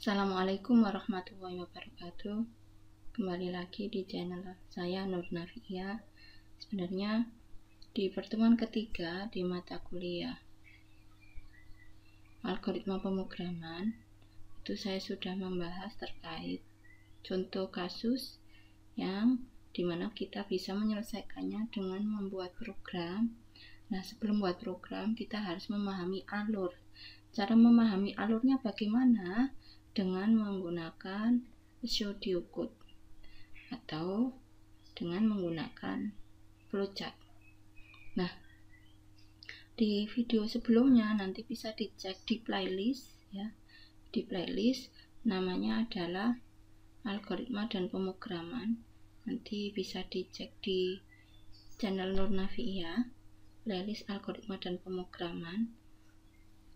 Assalamualaikum warahmatullahi wabarakatuh. Kembali lagi di channel saya Nur Navia. Sebenarnya di pertemuan ketiga di mata kuliah algoritma pemrograman itu saya sudah membahas terkait contoh kasus yang dimana kita bisa menyelesaikannya dengan membuat program. Nah, sebelum membuat program kita harus memahami alur. Cara memahami alurnya bagaimana? Dengan menggunakan pseudocode atau dengan menggunakan flowchart. Nah, di video sebelumnya nanti bisa dicek di playlist ya. Di playlist namanya adalah algoritma dan pemrograman. Nanti bisa dicek di channel Nur Navia, playlist algoritma dan pemrograman.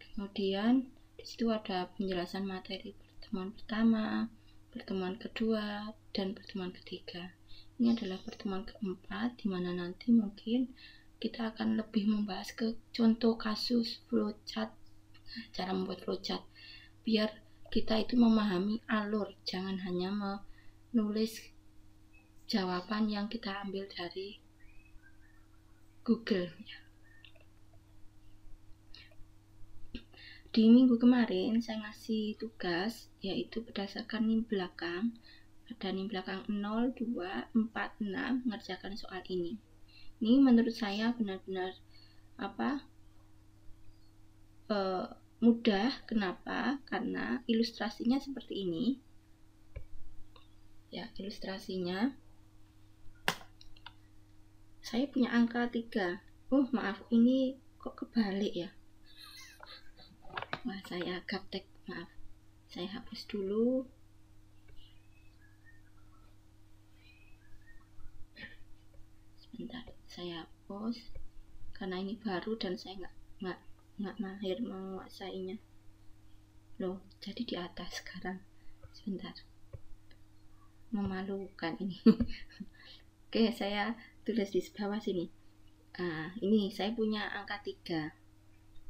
Kemudian di situ ada penjelasan materi pertemuan pertama, pertemuan kedua, dan pertemuan ketiga. Ini adalah pertemuan keempat, di mana nanti mungkin kita akan lebih membahas ke contoh kasus flowchart, cara membuat flowchart, biar kita itu memahami alur, jangan hanya menulis jawaban yang kita ambil dari Google. Di minggu kemarin saya ngasih tugas, yaitu berdasarkan NIM belakang, ada NIM belakang 0, 2, 4, 6, mengerjakan soal ini. Ini menurut saya benar-benar mudah. Kenapa? Karena ilustrasinya seperti ini. Ya, ilustrasinya saya punya angka 3. Oh, maaf, ini kok kebalik ya. Wah, saya gaptek, maaf. Saya hapus dulu. Sebentar, saya hapus karena ini baru dan saya nggak mahir menguasainya. Loh, jadi di atas sekarang. Sebentar. Memalukan ini. Oke, saya tulis di bawah sini. Ini saya punya angka 3.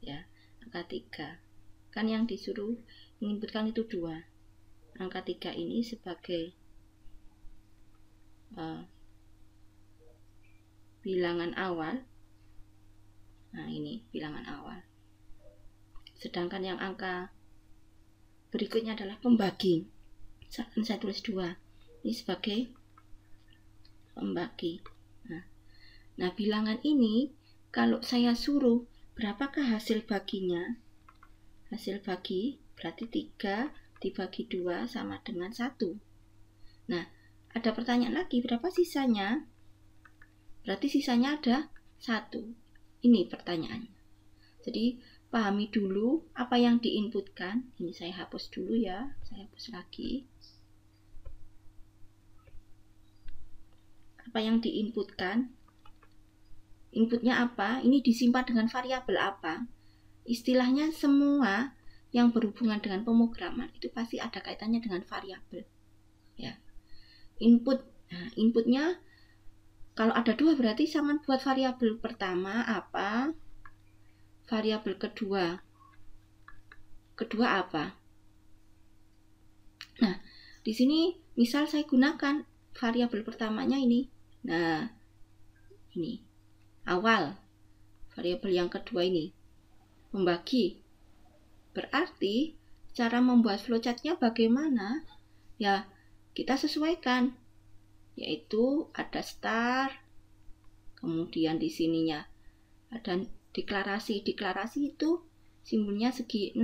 Ya, angka 3. Kan yang disuruh menginputkan itu 2. Angka 3 ini sebagai bilangan awal. Nah, ini bilangan awal. Sedangkan yang angka berikutnya adalah pembagi. Saya tulis 2. Ini sebagai pembagi. Nah, bilangan ini kalau saya suruh berapakah hasil baginya? Hasil bagi berarti 3 dibagi 2 sama dengan 1. Nah, ada pertanyaan lagi, berapa sisanya? Berarti sisanya ada 1. Ini pertanyaannya. Jadi, pahami dulu apa yang diinputkan. Ini saya hapus dulu ya, saya hapus lagi. Apa yang diinputkan? Inputnya apa? Ini disimpan dengan variabel apa? Istilahnya semua yang berhubungan dengan pemrograman itu pasti ada kaitannya dengan variabel. Ya. Inputnya kalau ada 2 berarti sama buat variabel pertama apa? Variabel kedua. Kedua apa? Nah, di sini misal saya gunakan variabel pertamanya ini. Nah, ini awal. Variabel yang kedua ini membagi. Berarti cara membuat flowchartnya bagaimana? Ya, kita sesuaikan. Yaitu ada start, kemudian di sininya ada deklarasi. Deklarasi itu simbolnya segi 6.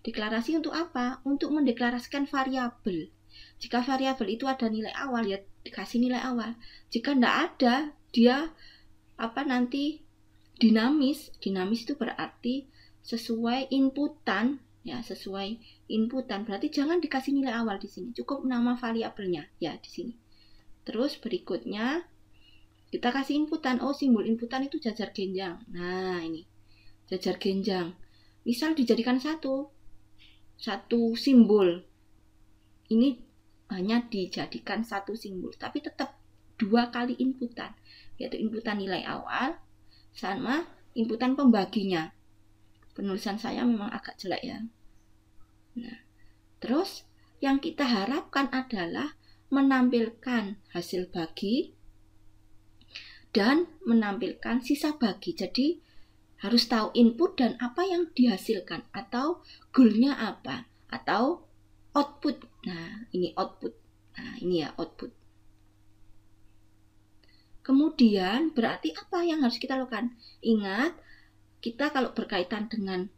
Deklarasi untuk apa? Untuk mendeklarasikan variabel. Jika variabel itu ada nilai awal, ya dikasih nilai awal. Jika tidak ada, dia nanti dinamis. Dinamis itu berarti sesuai inputan, ya, sesuai inputan. Berarti jangan dikasih nilai awal di sini, cukup nama variabelnya ya di sini. Terus berikutnya kita kasih inputan. Oh, simbol inputan itu jajar genjang. Nah, ini jajar genjang. Misal dijadikan satu simbol. Ini hanya dijadikan satu simbol, tapi tetap 2 kali inputan, yaitu inputan nilai awal sama inputan pembaginya. Penulisan saya memang agak jelek ya. Nah, Terus yang kita harapkan adalah menampilkan hasil bagi dan menampilkan sisa bagi. Jadi harus tahu input dan apa yang dihasilkan, atau goalnya apa, atau output. Nah, ini output. Nah, ini ya output. Kemudian berarti apa yang harus kita lakukan? Ingat, kita kalau berkaitan dengan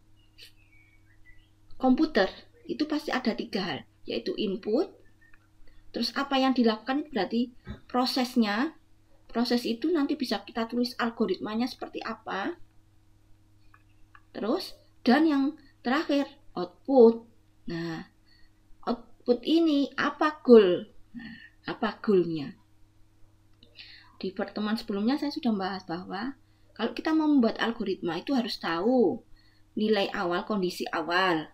komputer itu pasti ada 3 hal, yaitu input. Terus apa yang dilakukan berarti prosesnya. Proses itu nanti bisa kita tulis algoritmanya seperti apa. Terus, dan yang terakhir, output. Nah, output ini apa goal? Nah, apa goalnya? Di pertemuan sebelumnya saya sudah membahas bahwa kalau kita mau membuat algoritma itu harus tahu nilai awal, kondisi awal,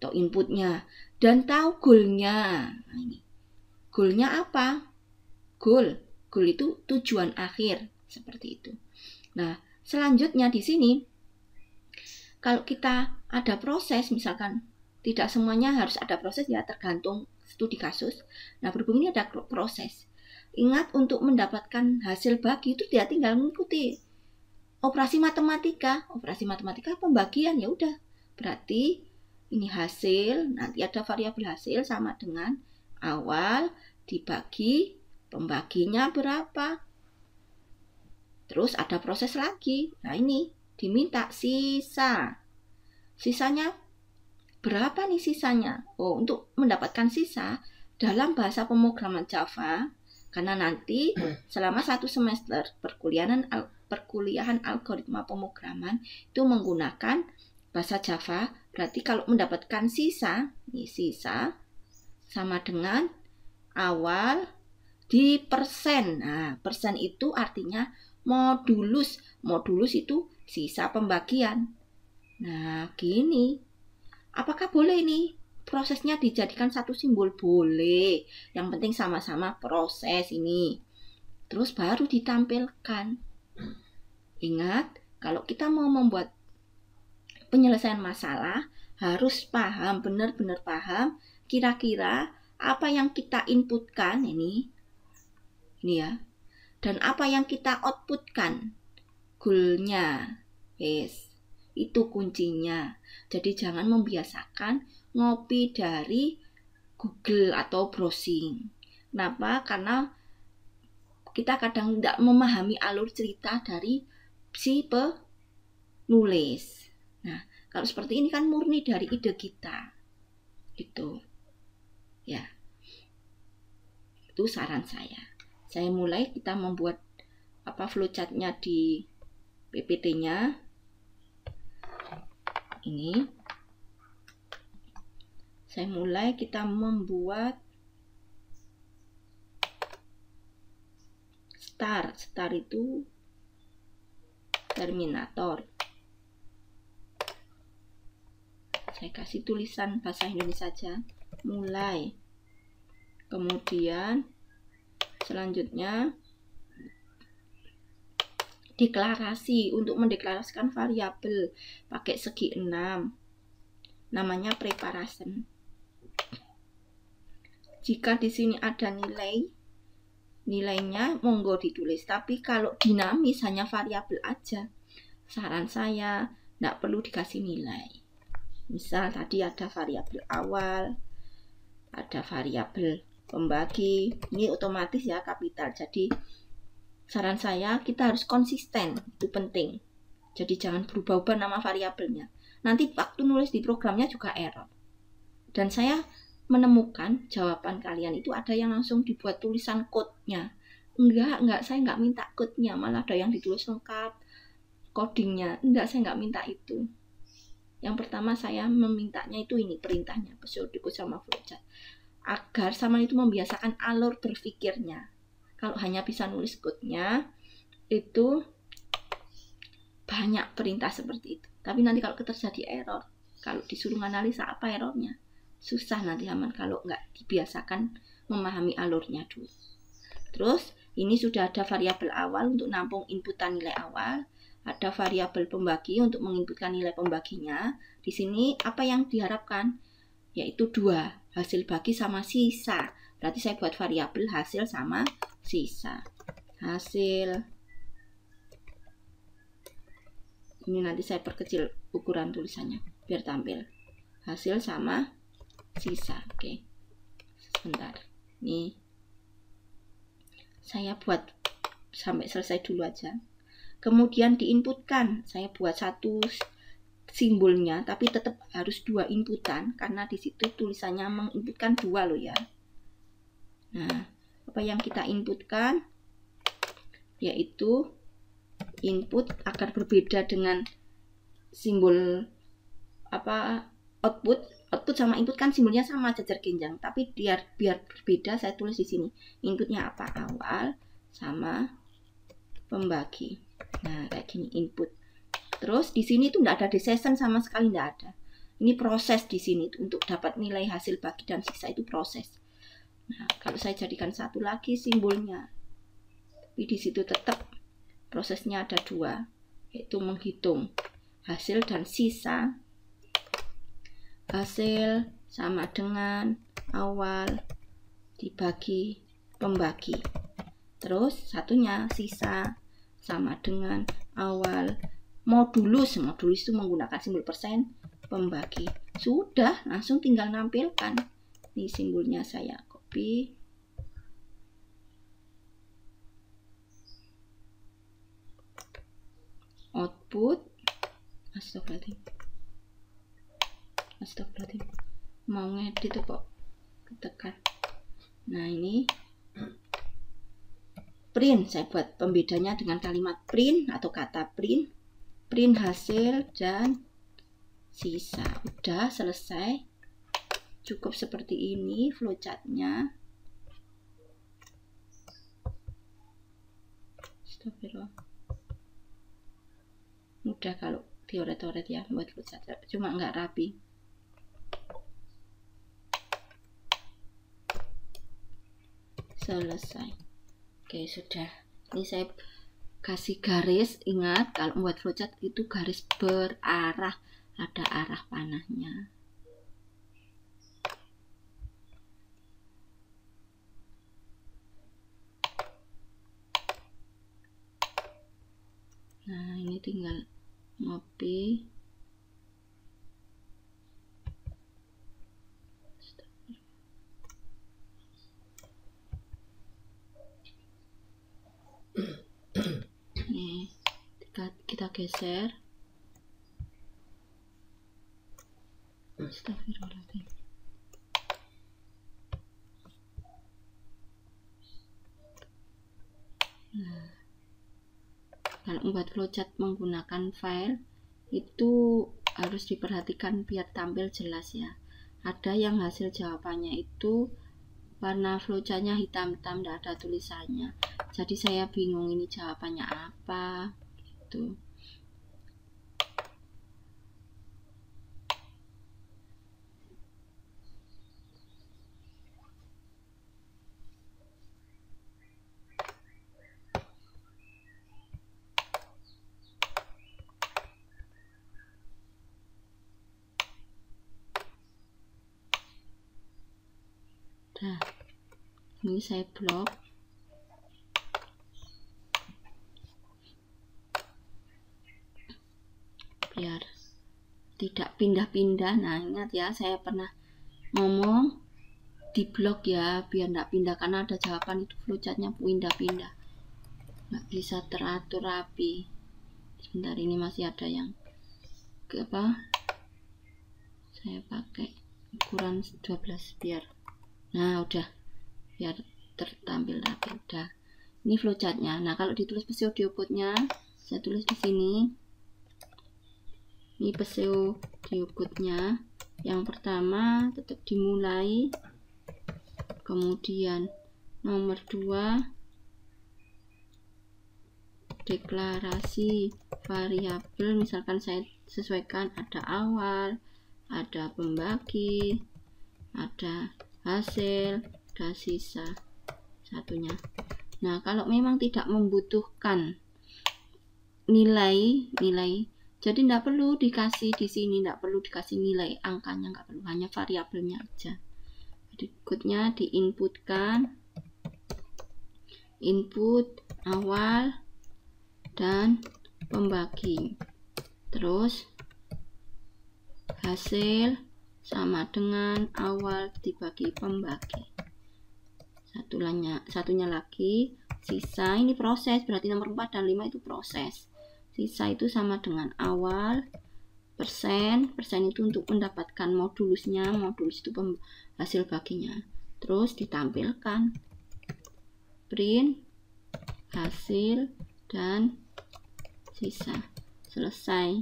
atau inputnya, dan tahu goalnya. Nah, ini. Goalnya apa? Goal itu tujuan akhir, seperti itu. Nah, selanjutnya di sini, kalau kita ada proses, misalkan tidak semuanya harus ada proses ya, tergantung studi kasus. Nah, berhubung ini ada proses. Ingat, untuk mendapatkan hasil bagi itu dia tinggal mengikuti operasi matematika. Operasi matematika pembagian, ya udah. Berarti ini hasil, nanti ada variabel hasil sama dengan awal dibagi pembaginya berapa. Terus ada proses lagi. Nah, ini diminta sisa. Sisanya berapa nih sisanya? Oh, untuk mendapatkan sisa dalam bahasa pemrograman Java, karena nanti selama 1 semester perkuliahan algoritma pemrograman itu menggunakan bahasa Java. Berarti kalau mendapatkan sisa, ini sisa sama dengan awal di persen. Nah, persen itu artinya modulus. Modulus itu sisa pembagian. Nah, gini. Apakah boleh ini prosesnya dijadikan satu simbol? Boleh. Yang penting sama-sama proses ini. Terus baru ditampilkan. Ingat, kalau kita mau membuat penyelesaian masalah, harus paham, benar-benar paham kira-kira apa yang kita inputkan ini ya, dan apa yang kita outputkan, goalnya. Yes, itu kuncinya. Jadi jangan membiasakan ngopi dari Google atau browsing. Kenapa? Karena kita kadang tidak memahami alur cerita dari si penulis. Nah, kalau seperti ini kan murni dari ide kita, gitu ya. Itu saran saya. Saya mulai, kita membuat flowchart-nya di PPT-nya. Ini. Saya mulai, kita membuat star. Star itu terminator. Saya kasih tulisan bahasa Indonesia saja. Mulai. Kemudian selanjutnya deklarasi. Untuk mendeklarasikan variabel pakai segi 6, namanya preparation. Jika di sini ada nilainya monggo ditulis, tapi kalau dinamis hanya variabel aja, saran saya tidak perlu dikasih nilai. Misal tadi ada variabel awal, ada variabel pembagi, ini otomatis ya kapital. Jadi saran saya kita harus konsisten, itu penting. Jadi jangan berubah-ubah nama variabelnya. Nanti waktu nulis di programnya juga error. Dan saya menemukan jawaban kalian itu ada yang langsung dibuat tulisan code-nya. Enggak, saya enggak minta code-nya, malah ada yang ditulis lengkap codingnya. Enggak, saya enggak minta itu. Yang pertama saya memintanya itu ini perintahnya, pseudocode sama flowchart. Agar sama itu membiasakan alur berpikirnya. Kalau hanya bisa nulis code-nya, itu banyak perintah seperti itu. Tapi nanti kalau terjadi error, kalau disuruh analisa apa errornya, susah nanti aman kalau nggak dibiasakan memahami alurnya dulu. Terus ini sudah ada variabel awal untuk nampung inputan nilai awal, ada variabel pembagi untuk menginputkan nilai pembaginya. Di sini apa yang diharapkan? yaitu 2, hasil bagi sama sisa. Berarti saya buat variabel hasil sama sisa. Hasil, ini nanti saya perkecil ukuran tulisannya biar tampil. Hasil sama sisa. Oke, sebentar. Nih, saya buat sampai selesai dulu aja. Kemudian diinputkan. Saya buat satu simbolnya, tapi tetap harus 2 inputan karena di situ tulisannya menginputkan 2 loh ya. Nah, apa yang kita inputkan yaitu input agar berbeda dengan simbol output sama input kan simbolnya sama jajar genjang, tapi biar berbeda saya tulis di sini inputnya apa, awal sama pembagi. Nah, kayak gini input. Terus di sini tuh enggak ada decision sama sekali, enggak ada. Ini proses di sini untuk dapat nilai hasil bagi dan sisa itu proses. Nah, kalau saya jadikan satu lagi simbolnya, tapi di situ tetap prosesnya ada 2, yaitu menghitung hasil dan sisa. Hasil sama dengan awal dibagi pembagi. Terus satunya sisa sama dengan awal modulus. Modulus itu menggunakan simbol persen pembagi. Sudah, langsung tinggal nampilkan. Ini simbolnya saya copy. Output. Astagfirullahaladzim. Mau ngedit kok ketekan. Nah, ini print. Saya buat pembedanya dengan kalimat print atau kata print. Print hasil dan sisa. Udah selesai. Cukup seperti ini flowchartnya. Astagfirullah. Mudah kalau dioret-oret ya buat flowchart, cuma nggak rapi. Selesai. Oke, sudah. Ini saya kasih garis. Ingat kalau membuat flowchart itu garis berarah, ada arah panahnya. Nah, ini tinggal ngopi. Nih, kita geser. Astagfirullahaladzim. Nah, kalau membuat flowchart menggunakan file itu harus diperhatikan biar tampil jelas ya. Ada yang hasil jawabannya itu warna flowchartnya hitam-hitam, tidak ada tulisannya. Jadi saya bingung ini jawabannya apa gitu. Nah, ini saya blok. Biar tidak pindah-pindah. Nah, ingat ya, saya pernah ngomong di blok ya, biar tidak pindah karena ada jawaban itu flowchartnya pindah-pindah. Nggak bisa teratur rapi. Sebentar, ini masih ada yang saya pakai ukuran 12 biar. Nah, udah biar tertampil rapi. Udah. Ini flowchartnya. Nah, kalau ditulis pseudo code-nya, saya tulis di sini. Ini pseudo code-nya. Yang pertama tetap dimulai. Kemudian nomor 2 deklarasi variabel, misalkan saya sesuaikan ada awal, ada pembagi, ada hasil, ada sisa satunya. Nah, kalau memang tidak membutuhkan nilai Jadi tidak perlu dikasih di sini, tidak perlu dikasih nilai angkanya, nggak perlu, hanya variabelnya aja. Berikutnya diinputkan input awal dan pembagi. Terus hasil sama dengan awal dibagi pembagi. Satunya lagi sisa, ini proses, berarti nomor 4 dan 5 itu proses. Sisa itu sama dengan awal, persen itu untuk mendapatkan modulusnya, modulus itu hasil baginya. Terus ditampilkan print hasil dan sisa. Selesai.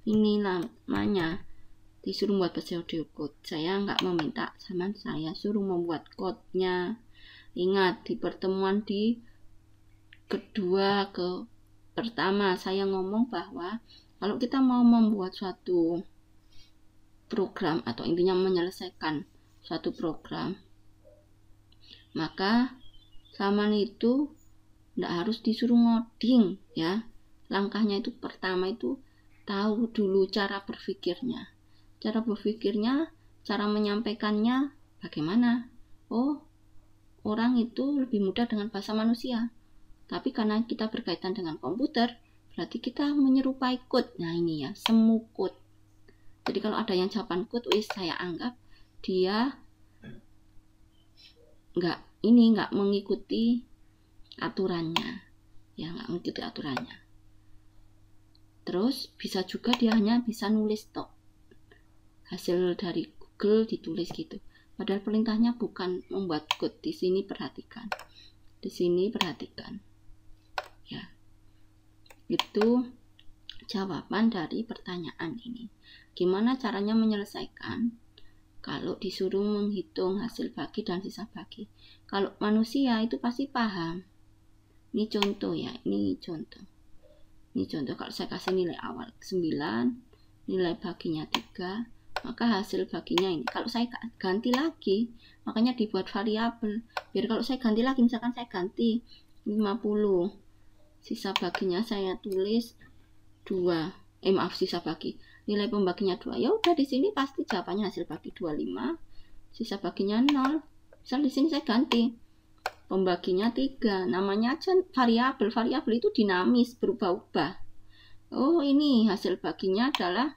Ini namanya disuruh membuat pseudocode. Saya nggak meminta sama saya suruh membuat code-nya. Ingat, di pertemuan pertama saya ngomong bahwa kalau kita mau membuat suatu program atau intinya menyelesaikan suatu program, maka Saman itu tidak harus disuruh ngoding ya. Langkahnya itu pertama itu tahu dulu cara berpikirnya. Cara berpikirnya, cara menyampaikannya bagaimana? Oh, orang itu lebih mudah dengan bahasa manusia. Tapi karena kita berkaitan dengan komputer, berarti kita menyerupai code. Nah ini ya, semu code. Jadi kalau ada yang jawaban code, saya anggap dia nggak mengikuti aturannya. Ya, nggak mengikuti aturannya. Terus bisa juga dia hanya bisa nulis tok. Hasil dari Google ditulis gitu. Padahal perintahnya bukan membuat code. Di sini perhatikan. Di sini perhatikan. Ya. Itu jawaban dari pertanyaan ini. Gimana caranya menyelesaikan kalau disuruh menghitung hasil bagi dan sisa bagi? Kalau manusia itu pasti paham. Ini contoh ya, ini contoh. Ini contoh, kalau saya kasih nilai awal 9, nilai baginya 3, maka hasil baginya ini. Kalau saya ganti lagi, makanya dibuat variabel. Biar kalau saya ganti lagi, misalkan saya ganti 50, sisa baginya saya tulis 2. Sisa bagi. Nilai pembaginya 2. Ya udah, di sini pasti jawabannya hasil bagi 25, sisa baginya 0. Misal di sini saya ganti pembaginya 3, namanya aja variabel. Variabel itu dinamis, berubah-ubah. Oh, ini hasil baginya adalah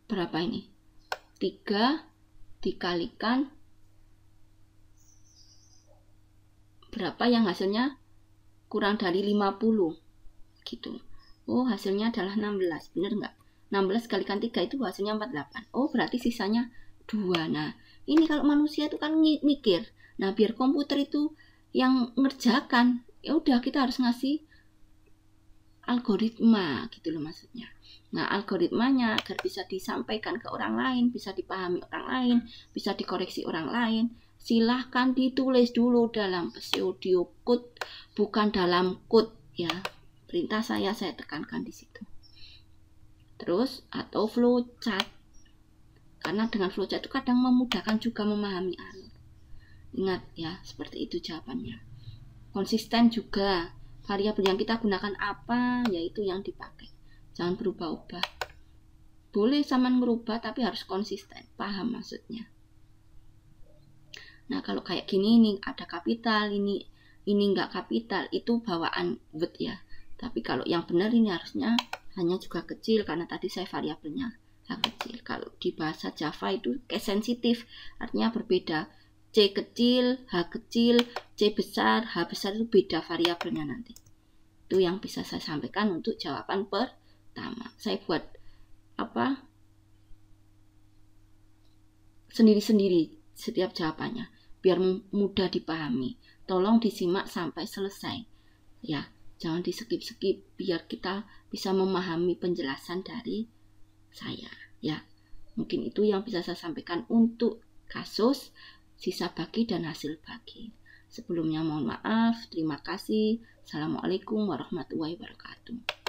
berapa ini? 3 dikalikan berapa yang hasilnya kurang dari 50 gitu. Oh, hasilnya adalah 16, bener nggak? 16 kalikan 3 itu hasilnya 48. Oh, berarti sisanya 2. Nah, ini kalau manusia itu kan mikir. Nah, biar komputer itu yang ngerjakan, ya udah kita harus ngasih algoritma gitu loh maksudnya. Nah, algoritmanya agar bisa disampaikan ke orang lain, bisa dipahami orang lain, bisa dikoreksi orang lain, silahkan ditulis dulu dalam pseudocode, bukan dalam code ya. Perintah saya tekankan di situ. Terus atau flowchart. Karena dengan flowchart itu kadang memudahkan juga memahami alur. Ingat ya, seperti itu jawabannya. Konsisten juga. Variabel yang kita gunakan apa, yaitu yang dipakai. Jangan berubah-ubah. Boleh Saman merubah, tapi harus konsisten. Paham maksudnya. Nah, kalau kayak gini, ini ada kapital, ini nggak kapital, itu bawaan Word ya. Tapi kalau yang benar ini harusnya hanya juga kecil, karena tadi saya variabelnya kecil. Kalau di bahasa Java itu case sensitif, artinya berbeda. C kecil, H kecil, C besar, H besar itu beda variabelnya nanti. Itu yang bisa saya sampaikan untuk jawaban pertama. Saya buat sendiri-sendiri setiap jawabannya biar mudah dipahami. Tolong disimak sampai selesai. Ya, jangan di-skip biar kita bisa memahami penjelasan dari saya ya. Mungkin itu yang bisa saya sampaikan untuk kasus sisa bagi dan hasil bagi. Sebelumnya mohon maaf, terima kasih. Assalamualaikum warahmatullahi wabarakatuh.